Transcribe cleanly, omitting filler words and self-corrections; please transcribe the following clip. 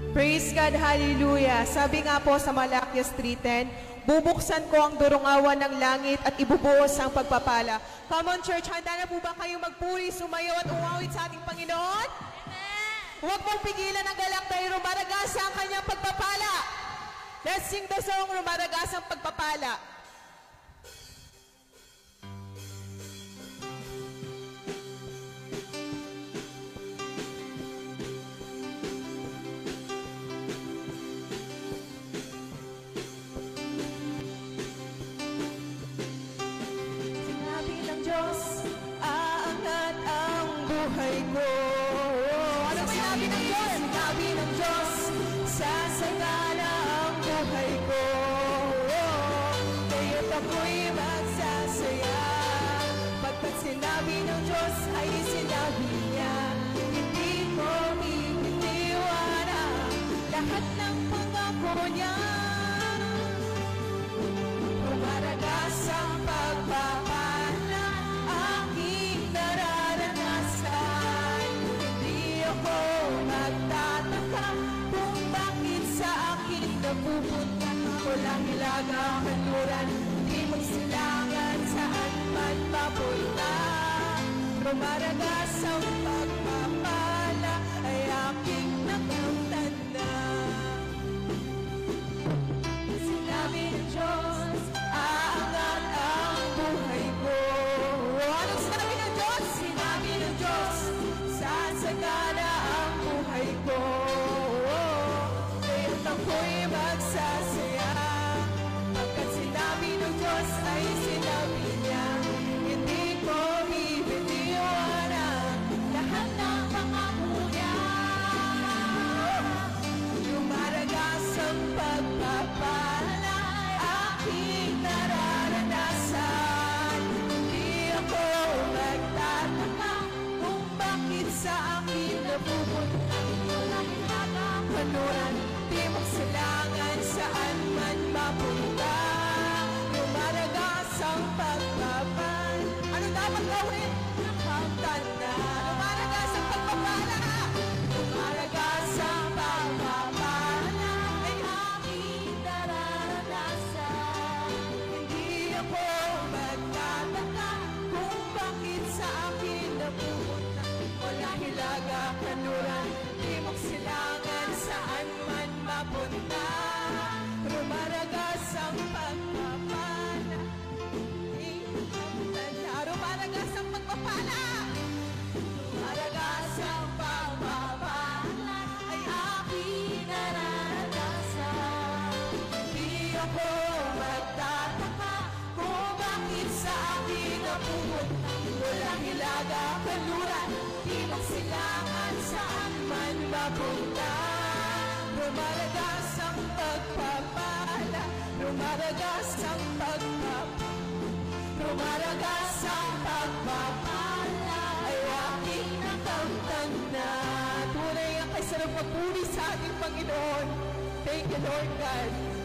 Praise God, hallelujah. Sabi nga po sa Malakias 3:10, bubuksan ko ang durungawan ng langit at ibubuhos ang pagpapala. Come on, church, handa na po ba kayong magpuri, sumayaw at umawit sa ating Panginoon? Amen! Huwag mong pigilan ang galak dahil rumaragasa ang kanyang pagpapala. Let's sing the song, Rumaragasa ang Pagpapala. Diyos, aangat ang buhay ko. Ano sinabi ng Diyos? Sinabi ng Diyos, sasagana ang buhay ko. Kaya't ako'y magsasaya. Pagkat sinabi ng Diyos ay sinabi niya, hindi ko iniiwanan lahat ng pangako niya. Rumaragas ang pagpapala. Pupunta walang hilaga, kanluran, di magsilangan, saan man papunta. Rumaragas ang pagpapala ay aking nakamtanda. Sinabi ng Diyos, aangat ang buhay ko. Anong sinabi ng Diyos? Sinabi ng Diyos, sasagana ang buhay ko. Ako'y magsasaya. Pagkat sinabi ng Diyos ay sinabi niya, hindi ko ibiniwanan lahat ng pangako niya. Lumaragas ang pagpapala, aking nararanasan. Hindi ako magtataka kung bakit sa akin napupunta. Walang kanuran, di magsilangan, saan man mapunta. Lumaragas ang pagpapala. Ano dapat gawin? Nakamtanda. Lumaragas ang pagpapala. Lumaragas ang pagpapala ay aking nararanasan. Hindi ako magtataka kung bakit sa akin napupunta. Wala hilaga, kanuran, di magsilangan, saan man mapunta. Rumaragas ang pagpapala. Rumaragas ang pagpapala. Rumaragas ang pagpapala ay aking naranasan. Hindi ako magtataka kung bakit sa akin napupunta. Walang hilaga, kaluran, di magsilangan, saan man mapunta. Rumaragas ang pagpapala. Rumaragas ang pagpapala. Rumaragas ang pagpapala ay aking nakamtanda. Tunay ang kaisarap magpuri sa ating Panginoon. Thank you, Lord God.